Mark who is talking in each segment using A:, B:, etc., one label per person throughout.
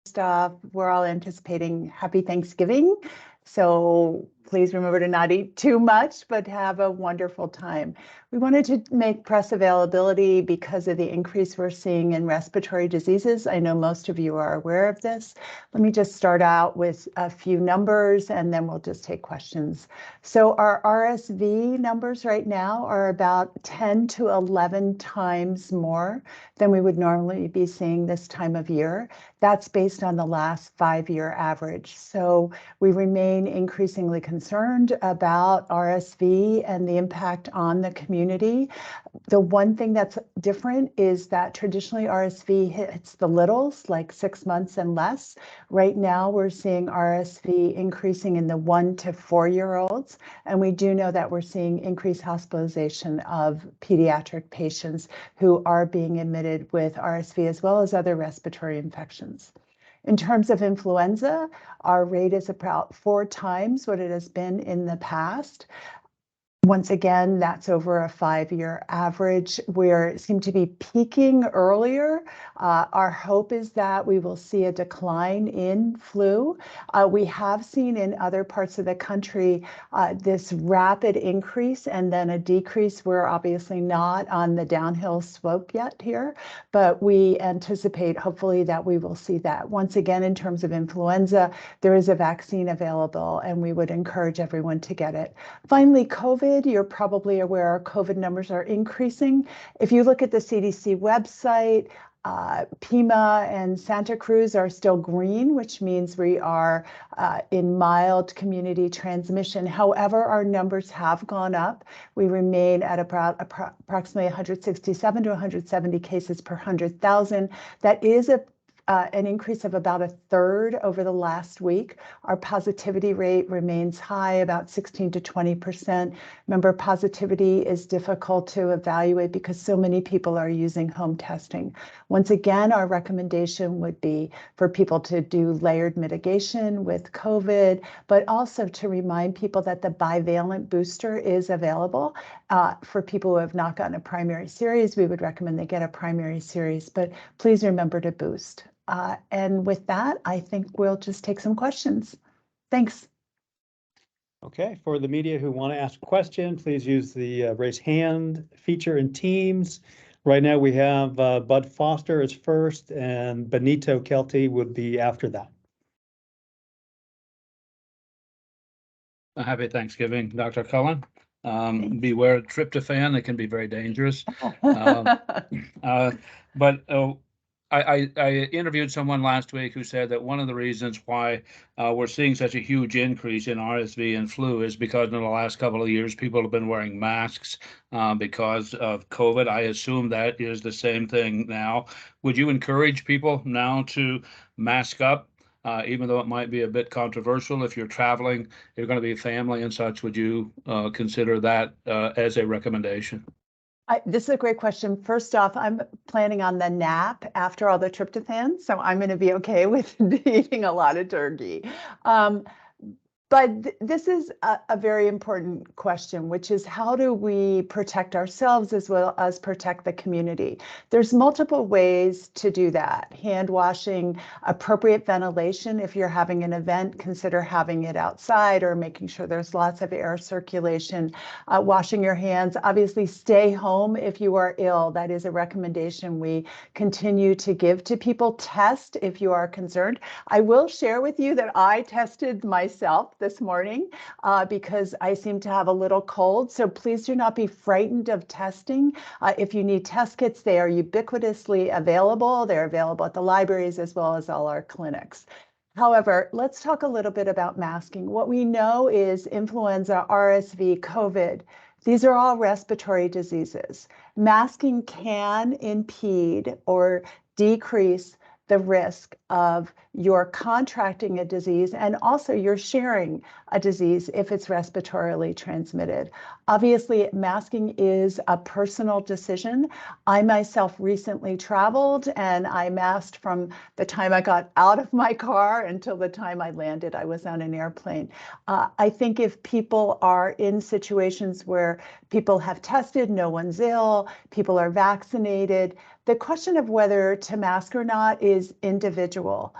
A: Stuff. We're all anticipating Happy Thanksgiving. So please remember to not eat too much, but have a wonderful time. We wanted to make press availability because of the increase we're seeing in respiratory diseases. I know most of you are aware of this. Let me just start out with a few numbers and then we'll just take questions. So our RSV numbers right now are about 10 to 11 times more than we would normally be seeing this time of year. That's based on the last 5-year average. So we remain increasingly concerned about RSV and the impact on the community. The one thing that's different is that traditionally RSV hits the littles, like 6 months and less. Right now, we're seeing RSV increasing in the 1 to 4-year-olds. And we do know that we're seeing increased hospitalization of pediatric patients who are being admitted with RSV as well as other respiratory infections. In terms of influenza, our rate is about 4 times what it has been in the past. Once again, that's over a 5-year average. We seem to be peaking earlier. Our hope is that we will see a decline in flu. We have seen in other parts of the country this rapid increase and then a decrease. We're obviously not on the downhill slope yet here, but we anticipate hopefully that we will see that. Once again, in terms of influenza, there is a vaccine available and we would encourage everyone to get it. Finally, COVID. You're probably aware our COVID numbers are increasing. If you look at the CDC website, Pima and Santa Cruz are still green, which means we are in mild community transmission. However, our numbers have gone up. We remain at about approximately 167 to 170 cases per 100,000. That is an increase of about 1/3 over the last week. Our positivity rate remains high, about 16 to 20%. Remember, positivity is difficult to evaluate because so many people are using home testing. Once again, our recommendation would be for people to do layered mitigation with COVID, but also to remind people that the bivalent booster is available. For people who have not gotten a primary series, we would recommend they get a primary series, but please remember to boost. And with that, I think we'll just take some questions. Thanks.
B: Okay, for the media who want to ask a question, please use the raise hand feature in Teams. Right now we have Bud Foster is first and Benito Kelty would be after that.
C: Happy Thanksgiving, Dr. Cullen. Beware tryptophan, it can be very dangerous. I interviewed someone last week who said that one of the reasons why we're seeing such a huge increase in RSV and flu is because in the last couple of years, people have been wearing masks because of COVID. I assume that is the same thing now. Would you encourage people now to mask up, even though it might be a bit controversial? If you're traveling, you're going to be a family and such, would you consider that as a recommendation?
A: This is a great question. First off, I'm planning on the nap after all the tryptophan, so I'm going to be okay with eating a lot of turkey. But this is a very important question, which is how do we protect ourselves as well as protect the community? There's multiple ways to do that. Hand washing, appropriate ventilation. If you're having an event, consider having it outside or making sure there's lots of air circulation. Washing your hands. Obviously, stay home if you are ill. That is a recommendation we continue to give to people. Test if you are concerned. I will share with you that I tested myself this morning because I seem to have a little cold. So please do not be frightened of testing. If you need test kits, they are ubiquitously available. They're available at the libraries as well as all our clinics. However, let's talk a little bit about masking. What we know is influenza, RSV, COVID. These are all respiratory diseases. Masking can impede or decrease the risk of your contracting a disease and also you're sharing a disease if it's respiratorily transmitted. Obviously, masking is a personal decision. I myself recently traveled and I masked from the time I got out of my car until the time I landed. I was on an airplane. I think if people are in situations where people have tested, no one's ill, people are vaccinated, the question of whether to mask or not is individual.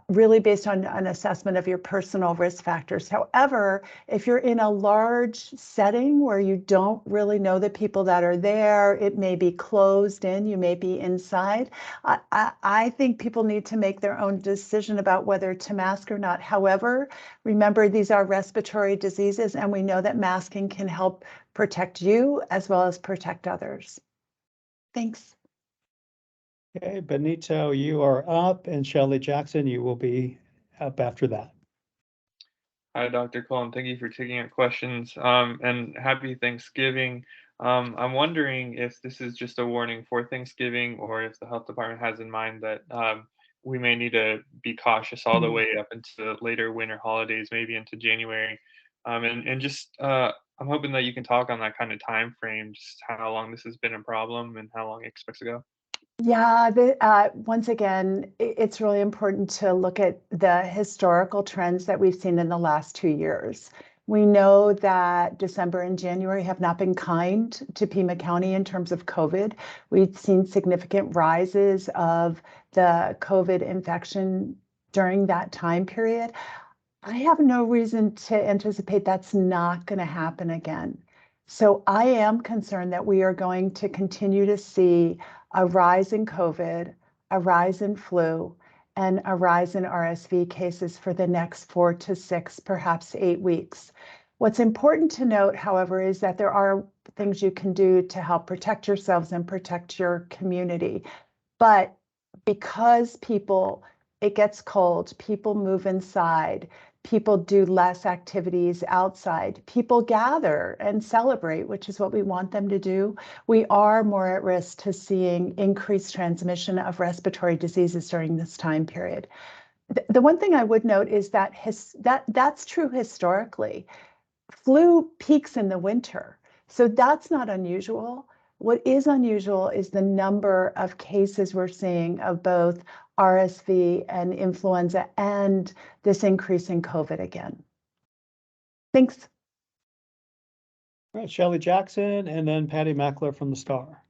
A: really based on an assessment of your personal risk factors. However, if you're in a large setting where you don't really know the people that are there, it may be closed in, you may be inside, I think people need to make their own decision about whether to mask or not. However, remember, these are respiratory diseases, and we know that masking can help protect you as well as protect others. Thanks.
B: Okay, Benito, you are up, and Shelley Jackson, you will be up after that.
D: Hi, Dr. Cullen. Thank you for taking our questions, and happy Thanksgiving. I'm wondering if this is just a warning for Thanksgiving, or if the health department has in mind that we may need to be cautious all the way up into the later winter holidays, maybe into January. And just I'm hoping that you can talk on that kind of time frame, just how long this has been a problem and how long it expects to go.
A: Yeah, once again, it's really important to look at the historical trends that we've seen in the last 2 years. We know that December and January have not been kind to Pima County in terms of COVID. We've seen significant rises of the COVID infection during that time period. I have no reason to anticipate that's not going to happen again. So I am concerned that we are going to continue to see a rise in COVID, a rise in flu, and a rise in RSV cases for the next 4 to 6, perhaps 8 weeks. What's important to note, however, is that there are things you can do to help protect yourselves and protect your community. But because it gets cold, people move inside, people do less activities outside, people gather and celebrate, which is what we want them to do, we are more at risk to seeing increased transmission of respiratory diseases during this time period. The one thing I would note is that that's true historically. Flu peaks in the winter, so that's not unusual. What is unusual is the number of cases we're seeing of both RSV and influenza and this increase in COVID again. Thanks.
B: All right, Shelley Jackson, and then Patty Mackler from the Star.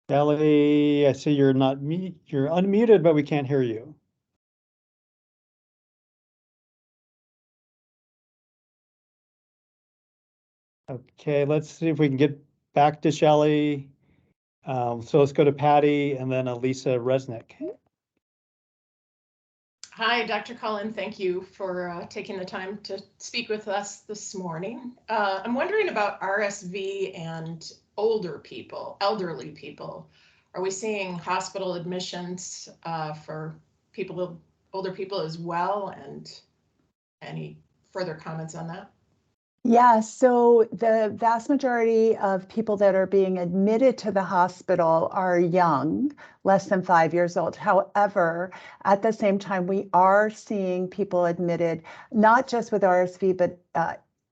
B: Shelley, I see you're unmuted, but we can't hear you. Okay, let's see if we can get back to Shelley. So let's go to Patty and then Elisa Resnick.
E: Hi, Dr. Cullen. Thank you for taking the time to speak with us this morning. I'm wondering about RSV and elderly people. Are we seeing hospital admissions for older people as well? And any further comments on that?
A: Yeah, so the vast majority of people that are being admitted to the hospital are young, less than 5 years old. However, at the same time, we are seeing people admitted, not just with RSV, but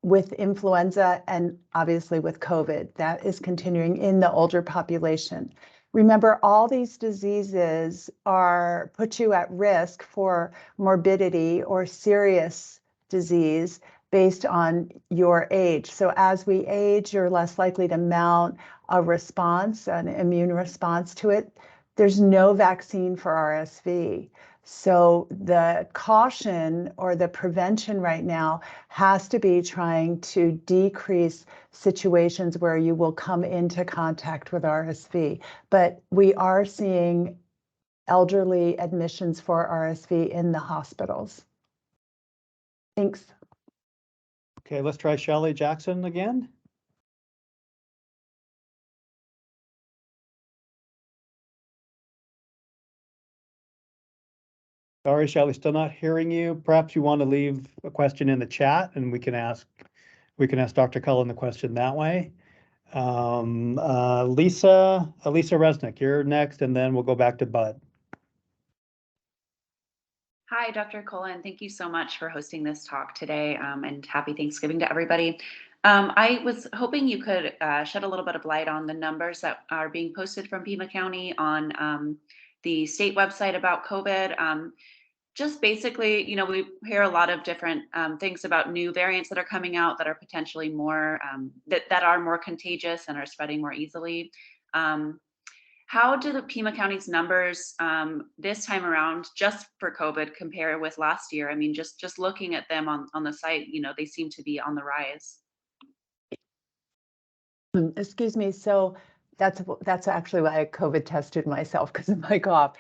A: with influenza and obviously with COVID. That is continuing in the older population. Remember, all these diseases put you at risk for morbidity or serious disease based on your age. So as we age, you're less likely to mount a response, an immune response to it. There's no vaccine for RSV. So the caution or the prevention right now has to be trying to decrease situations where you will come into contact with RSV. But we are seeing elderly admissions for RSV in the hospitals. Thanks.
B: Okay, let's try Shelley Jackson again. Sorry, Shelley, still not hearing you. Perhaps you want to leave a question in the chat and we can ask Dr. Cullen the question that way. Elisa Resnick, you're next, and then we'll go back to Bud.
F: Hi, Dr. Cullen. Thank you so much for hosting this talk today, and happy Thanksgiving to everybody. I was hoping you could shed a little bit of light on the numbers that are being posted from Pima County on the state website about COVID. Just basically, we hear a lot of different things about new variants that are coming out that are potentially more that are more contagious and are spreading more easily. How do the Pima County's numbers this time around, just for COVID, compare with last year? I mean, just looking at them on the site, they seem to be on the rise.
A: Excuse me. So that's actually why I COVID tested myself, because of my cough.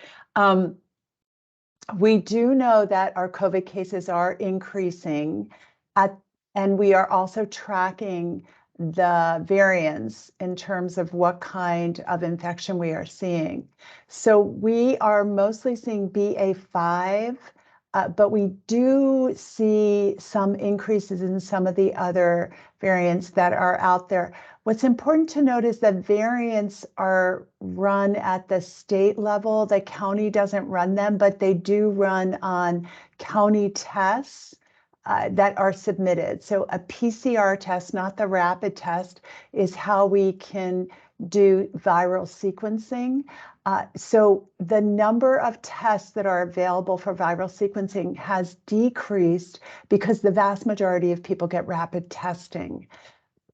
A: We do know that our COVID cases are increasing and we are also tracking the variants in terms of what kind of infection we are seeing. So we are mostly seeing BA.5, but we do see some increases in some of the other variants that are out there. What's important to note is that variants are run at the state level. The county doesn't run them, but they do run on county tests that are submitted. So a PCR test, not the rapid test, is how we can do viral sequencing. So the number of tests that are available for viral sequencing has decreased because the vast majority of people get rapid testing.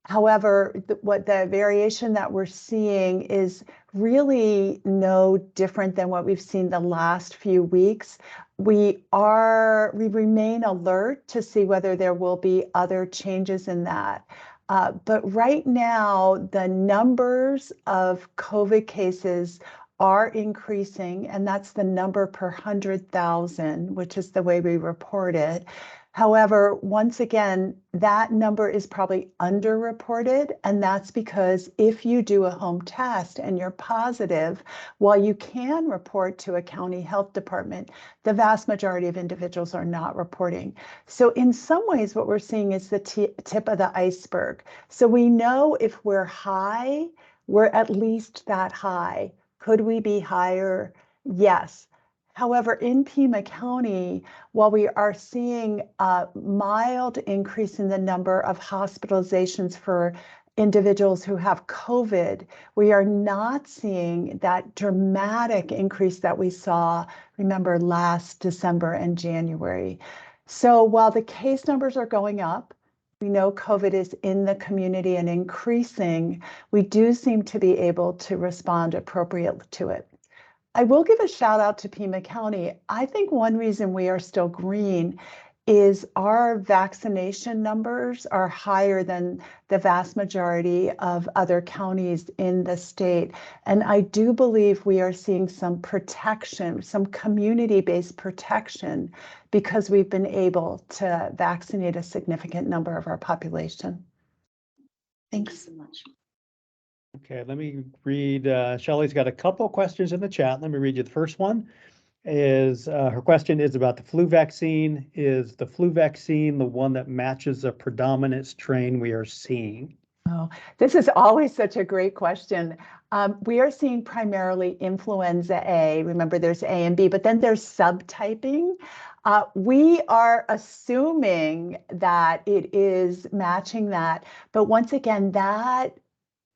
A: However, what the variation that we're seeing is really no different than what we've seen the last few weeks. We remain alert to see whether there will be other changes in that. But right now, the numbers of COVID cases are increasing, and that's the number per 100,000, which is the way we report it. However, once again, that number is probably underreported, and that's because if you do a home test and you're positive, while you can report to a county health department, the vast majority of individuals are not reporting. So in some ways, what we're seeing is the tip of the iceberg. So we know if we're high, we're at least that high. Could we be higher? Yes. However, in Pima County, while we are seeing a mild increase in the number of hospitalizations for individuals who have COVID, we are not seeing that dramatic increase that we saw, remember, last December and January. So while the case numbers are going up, we know COVID is in the community and increasing, we do seem to be able to respond appropriately to it. I will give a shout out to Pima County. I think one reason we are still green is our vaccination numbers are higher than the vast majority of other counties in the state. And I do believe we are seeing some protection, some community-based protection, because we've been able to vaccinate a significant number of our population. Thanks.
F: Thank you so much.
B: Okay, let me read, Shelley's got a couple questions in the chat. Let me read you the first one. Her question is about the flu vaccine. Is the flu vaccine the one that matches the predominant strain we are seeing?
A: Oh, this is always such a great question. We are seeing primarily influenza A. Remember, there's A and B, but then there's subtyping. We are assuming that it is matching that. But once again, that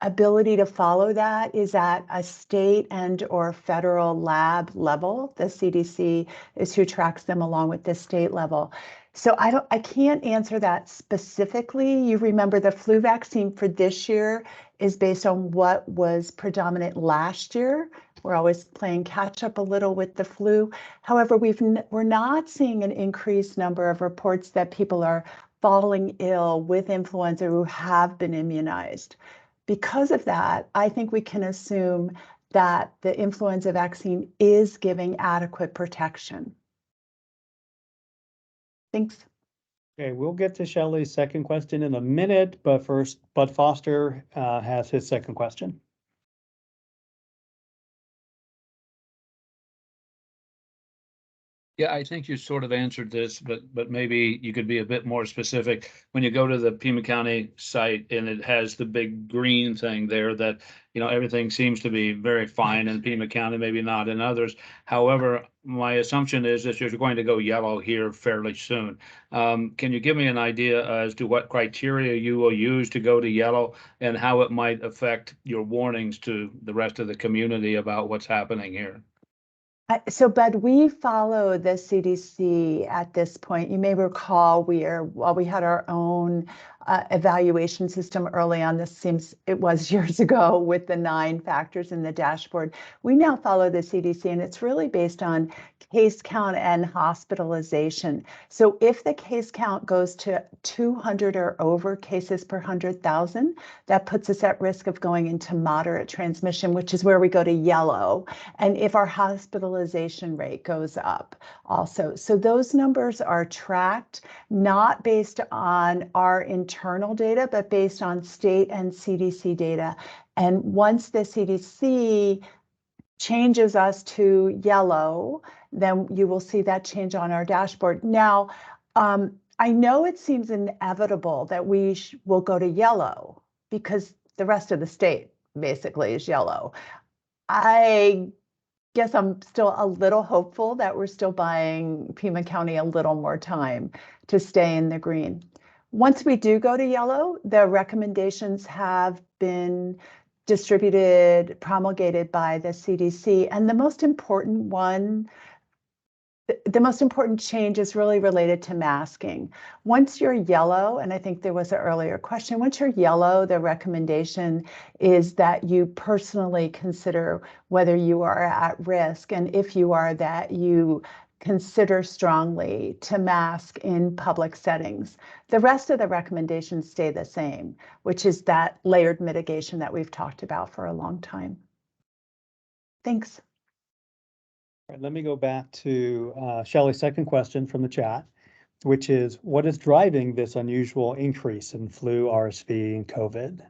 A: ability to follow that is at a state and or federal lab level. The CDC is who tracks them along with the state level. So I can't answer that specifically. You remember the flu vaccine for this year is based on what was predominant last year. We're always playing catch up a little with the flu. However, we're not seeing an increased number of reports that people are falling ill with influenza who have been immunized. Because of that, I think we can assume that the influenza vaccine is giving adequate protection. Thanks.
B: Okay, we'll get to Shelley's second question in a minute, but first, Bud Foster has his second question.
C: Yeah, I think you sort of answered this, but maybe you could be a bit more specific. When you go to the Pima County site and it has the big green thing there that, everything seems to be very fine in Pima County, maybe not in others. However, my assumption is that you're going to go yellow here fairly soon. Can you give me an idea as to what criteria you will use to go to yellow and how it might affect your warnings to the rest of the community about what's happening here?
A: So, Bud, we follow the CDC at this point. You may recall we had our own evaluation system early on. This seems it was years ago with the 9 factors in the dashboard. We now follow the CDC, and it's really based on case count and hospitalization. So if the case count goes to 200 or over cases per 100,000, that puts us at risk of going into moderate transmission, which is where we go to yellow. And if our hospitalization rate goes up also. So those numbers are tracked not based on our internal data, but based on state and CDC data. And once the CDC changes us to yellow, then you will see that change on our dashboard. Now, I know it seems inevitable that we will go to yellow because the rest of the state basically is yellow. I guess I'm still a little hopeful that we're still buying Pima County a little more time to stay in the green. Once we do go to yellow, the recommendations have been distributed, promulgated by the CDC. And the most important change is really related to masking. Once you're yellow, and I think there was an earlier question, once you're yellow, the recommendation is that you personally consider whether you are at risk. And if you are, that you consider strongly to mask in public settings. The rest of the recommendations stay the same, which is that layered mitigation that we've talked about for a long time. Thanks.
B: All right, let me go back to Shelley's second question from the chat, which is, what is driving this unusual increase in flu, RSV, and COVID?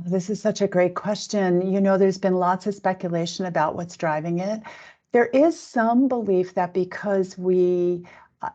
A: This is such a great question. You know, there's been lots of speculation about what's driving it. There is some belief that because we,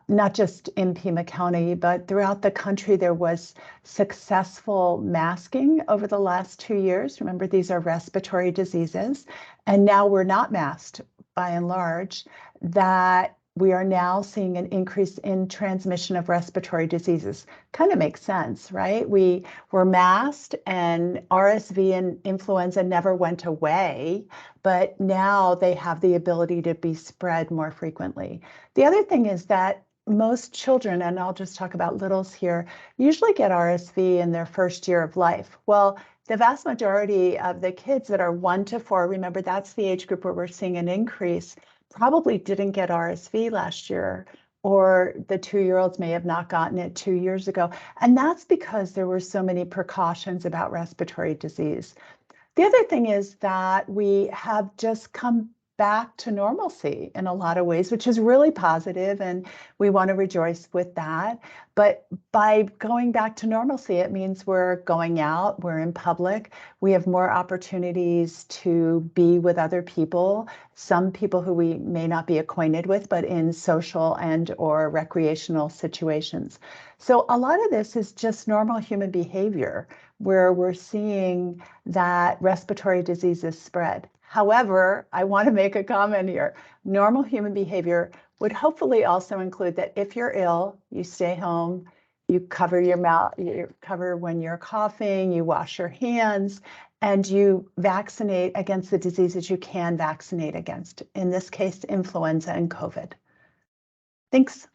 A: not just in Pima County, but throughout the country, there was successful masking over the last 2 years. Remember, these are respiratory diseases, and now we're not masked by and large, that we are now seeing an increase in transmission of respiratory diseases. Kind of makes sense, right? We were masked and RSV and influenza never went away, but now they have the ability to be spread more frequently. The other thing is that most children, and I'll just talk about littles here, usually get RSV in their first year of life. Well, the vast majority of the kids that are 1 to 4, remember that's the age group where we're seeing an increase, probably didn't get RSV last year, or the 2-year-olds may have not gotten it 2 years ago. And that's because there were so many precautions about respiratory disease. The other thing is that we have just come back to normalcy in a lot of ways, which is really positive, and we want to rejoice with that. But by going back to normalcy, it means we're going out, we're in public, we have more opportunities to be with other people, some people who we may not be acquainted with, but in social and or recreational situations. So a lot of this is just normal human behavior, where we're seeing that respiratory diseases spread. However, I want to make a comment here. Normal human behavior would hopefully also include that if you're ill, you stay home, you cover your mouth, you cover when you're coughing, you wash your hands, and you vaccinate against the diseases you can vaccinate against, in this case, influenza and COVID. Thanks.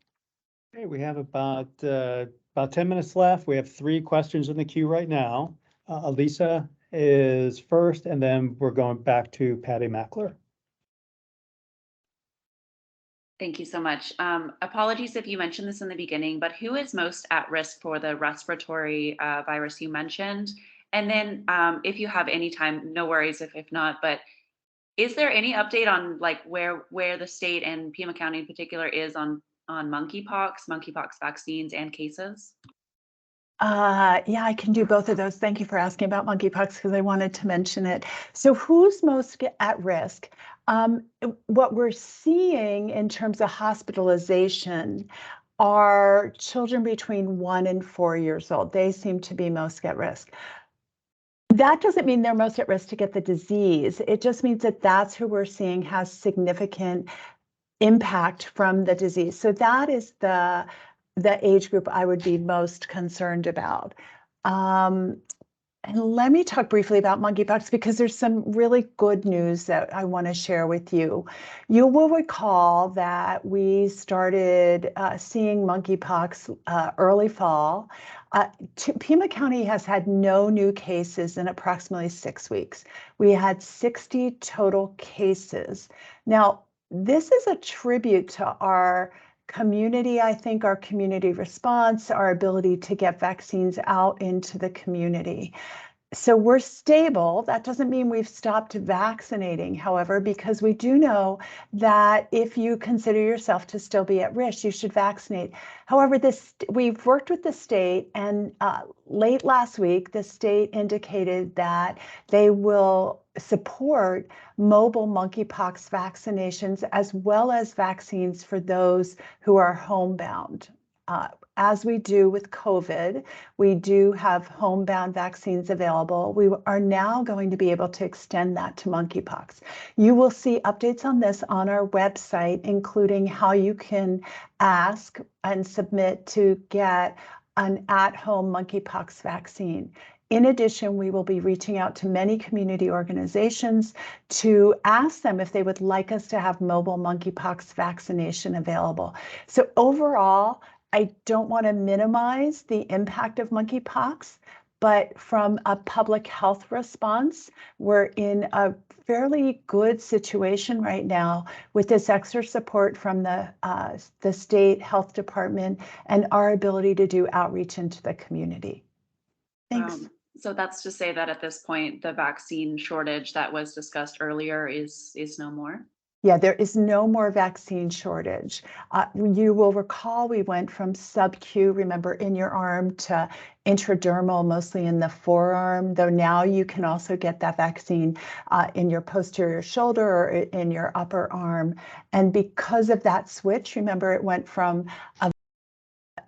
B: Okay, we have about 10 minutes left. We have 3 questions in the queue right now. Elisa is first, and then we're going back to Patty Mackler.
F: Thank you so much. Apologies if you mentioned this in the beginning, but who is most at risk for the respiratory virus you mentioned? And then if you have any time, no worries if not, but is there any update on like where the state and Pima County in particular is on monkeypox vaccines and cases?
A: Yeah, I can do both of those. Thank you for asking about monkeypox because I wanted to mention it. So who's most at risk? What we're seeing in terms of hospitalization are children between 1 and 4 years old. They seem to be most at risk. That doesn't mean they're most at risk to get the disease. It just means that that's who we're seeing has significant impact from the disease. So that is the age group I would be most concerned about. And let me talk briefly about monkeypox because there's some really good news that I want to share with you. You will recall that we started seeing monkeypox early fall. Pima County has had no new cases in approximately 6 weeks. We had 60 total cases. Now, this is a tribute to our community, I think, our community response, our ability to get vaccines out into the community. So we're stable. That doesn't mean we've stopped vaccinating, however, because we do know that if you consider yourself to still be at risk, you should vaccinate. However, we've worked with the state, and late last week, the state indicated that they will support mobile monkeypox vaccinations as well as vaccines for those who are homebound. As we do with COVID, we do have homebound vaccines available. We are now going to be able to extend that to monkeypox. You will see updates on this on our website, including how you can ask and submit to get an at-home monkeypox vaccine. In addition, we will be reaching out to many community organizations to ask them if they would like us to have mobile monkeypox vaccination available. So overall, I don't want to minimize the impact of monkeypox, but from a public health response, we're in a fairly good situation right now with this extra support from the state health department and our ability to do outreach into the community. Thanks.
F: So that's to say that at this point, the vaccine shortage that was discussed earlier is no more?
A: Yeah, there is no more vaccine shortage. You will recall we went from sub-Q, remember, in your arm to intradermal, mostly in the forearm, though now you can also get that vaccine in your posterior shoulder or in your upper arm. And because of that switch, remember, it went from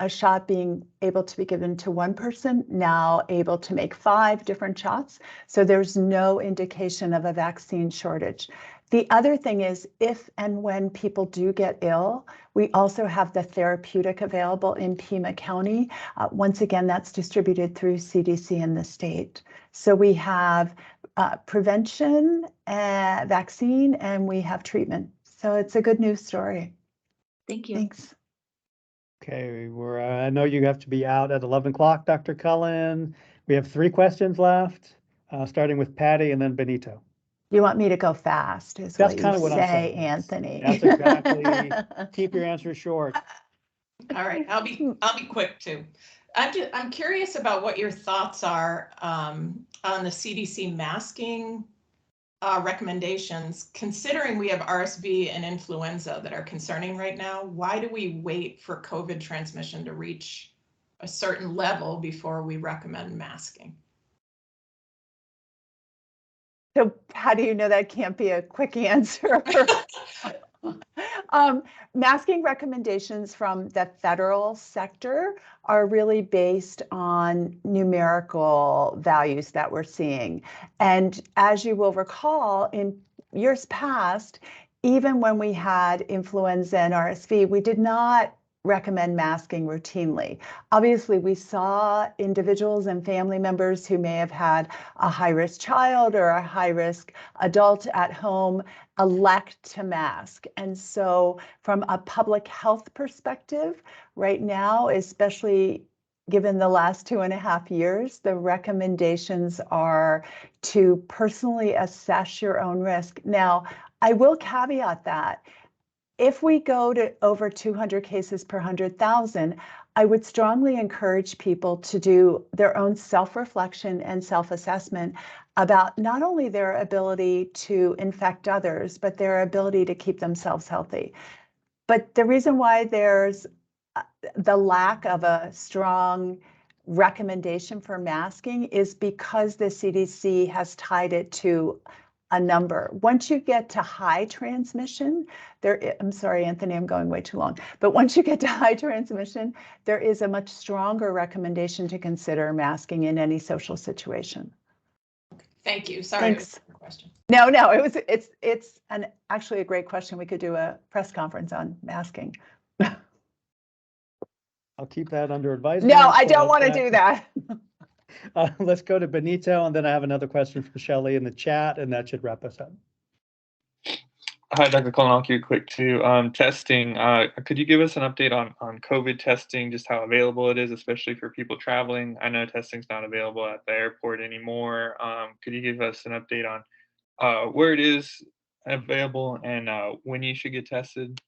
A: a shot being able to be given to one person, now able to make 5 different shots. So there's no indication of a vaccine shortage. The other thing is, if and when people do get ill, we also have the therapeutic available in Pima County. Once again, that's distributed through CDC in the state. So we have prevention, vaccine, and we have treatment. So it's a good news story.
F: Thank you.
A: Thanks.
B: Okay, I know you have to be out at 11 o'clock, Dr. Cullen. We have 3 questions left, starting with Patty and then Benito.
A: You want me to go fast, is
B: That's
A: what
B: kind
A: you
B: of what I'm
A: say,
B: saying.
A: Anthony.
B: That's exactly. Keep your answers short.
E: All right, I'll be quick too. I'm curious about what your thoughts are on the CDC masking recommendations, considering we have RSV and influenza that are concerning right now. Why do we wait for COVID transmission to reach a certain level before we recommend masking?
A: So how do you know that can't be a quick answer? Masking recommendations from the federal sector are really based on numerical values that we're seeing. And as you will recall, in years past, even when we had influenza and RSV, we did not recommend masking routinely. Obviously, we saw individuals and family members who may have had a high-risk child or a high-risk adult at home elect to mask. And so from a public health perspective, right now, especially given the last 2.5 years, the recommendations are to personally assess your own risk. Now, I will caveat that if we go to over 200 cases per 100,000, I would strongly encourage people to do their own self-reflection and self-assessment about not only their ability to infect others, but their ability to keep themselves healthy. But the reason why there's the lack of a strong recommendation for masking is because the CDC has tied it to a number. Once you get to high transmission, I'm sorry, Anthony, I'm going way too long. But once you get to high transmission, there is a much stronger recommendation to consider masking in any social situation.
E: Thank you. Sorry.
A: Thanks.
E: Question.
A: No, it's actually a great question. We could do a press conference on masking.
B: I'll keep that under advisement.
A: No, I don't want to do that.
B: Let's go to Benito, and then I have another question from Shelley in the chat, and that should wrap us up.
D: Hi, Dr. Cullen. I'll keep it quick too. Testing. Could you give us an update on COVID testing, just how available it is, especially for people traveling? I know testing's not available at the airport anymore. Could you give us an update on where it is available and when you should get tested?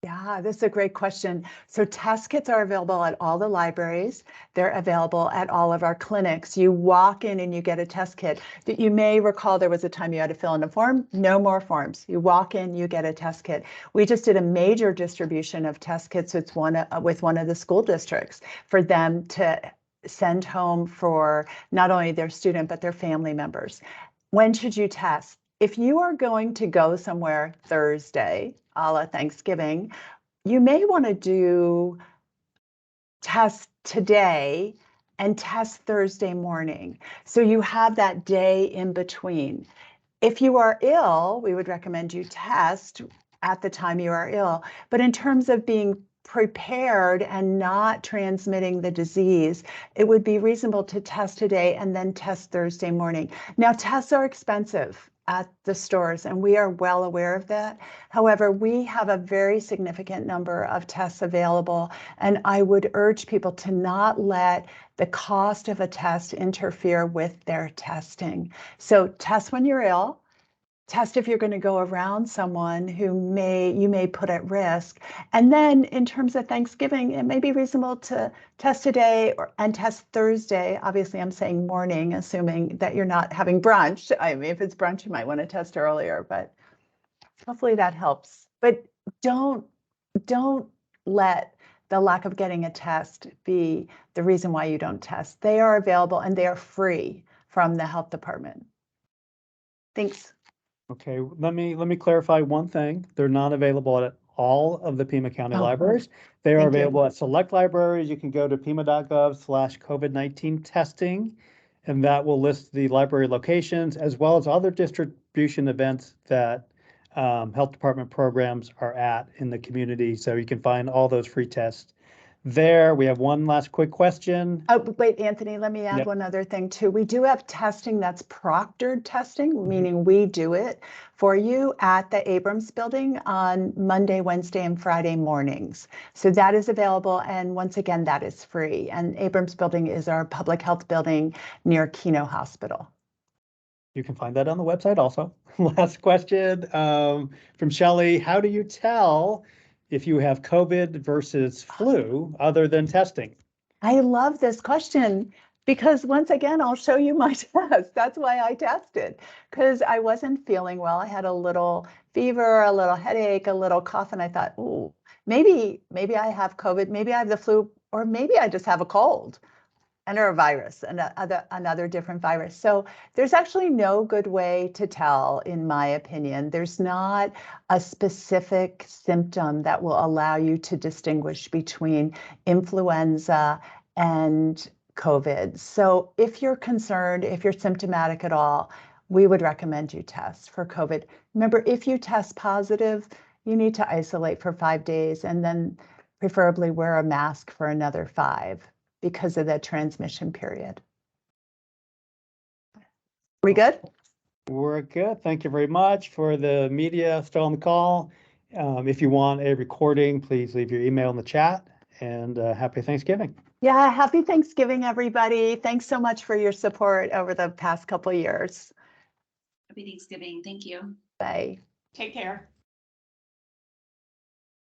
A: Yeah, this is a great question. So test kits are available at all the libraries. They're available at all of our clinics. You walk in and you get a test kit. That you may recall there was a time you had to fill in a form. No more forms. You walk in, you get a test kit. We just did a major distribution of test kits with one of the school districts for them to send home for not only their student, but their family members. When should you test? If you are going to go somewhere Thursday, a la Thanksgiving, you may want to do test today and test Thursday morning. So you have that day in between. If you are ill, we would recommend you test at the time you are ill. But in terms of being prepared and not transmitting the disease, it would be reasonable to test today and then test Thursday morning. Now, tests are expensive at the stores, and we are well aware of that. However, we have a very significant number of tests available, and I would urge people to not let the cost of a test interfere with their testing. So test when you're ill. Test if you're going to go around someone who you may put at risk. And then in terms of Thanksgiving, it may be reasonable to test today and test Thursday. Obviously, I'm saying morning, assuming that you're not having brunch. I mean, if it's brunch, you might want to test earlier, but hopefully that helps. But don't let the lack of getting a test be the reason why you don't test. They are available and they are free from the health department. Thanks.
B: Okay, let me clarify one thing. They're not available at all of the Pima County libraries. They are available at select libraries. You can go to pima.gov/COVID-19 testing, and that will list the library locations as well as other distribution events that health department programs are at in the community. So you can find all those free tests there. We have one last quick question.
A: Oh, wait, Anthony, let me add one other thing too. We do have testing that's proctored testing, meaning we do it for you at the Abrams building on Monday, Wednesday, and Friday mornings. So that is available. And once again, that is free. And Abrams building is our public health building near Keno Hospital.
B: You can find that on the website also. Last question from Shelley. How do you tell if you have COVID versus flu other than testing?
A: I love this question because once again, I'll show you my test. That's why I tested, because I wasn't feeling well. I had a little fever, a little headache, a little cough, and I thought, ooh, maybe I have COVID, maybe I have the flu, or maybe I just have a cold and or a virus, another different virus. So there's actually no good way to tell, in my opinion. There's not a specific symptom that will allow you to distinguish between influenza and COVID. So if you're concerned, if you're symptomatic at all, we would recommend you test for COVID. Remember, if you test positive, you need to isolate for 5 days and then preferably wear a mask for another 5. Because of the transmission period. We good?
B: We're good. Thank you very much. For the media still on the call, if you want a recording, please leave your email in the chat, and happy Thanksgiving.
A: Yeah, happy Thanksgiving, everybody. Thanks so much for your support over the past couple of years.
F: Happy Thanksgiving. Thank you.
A: Bye.
E: Take care.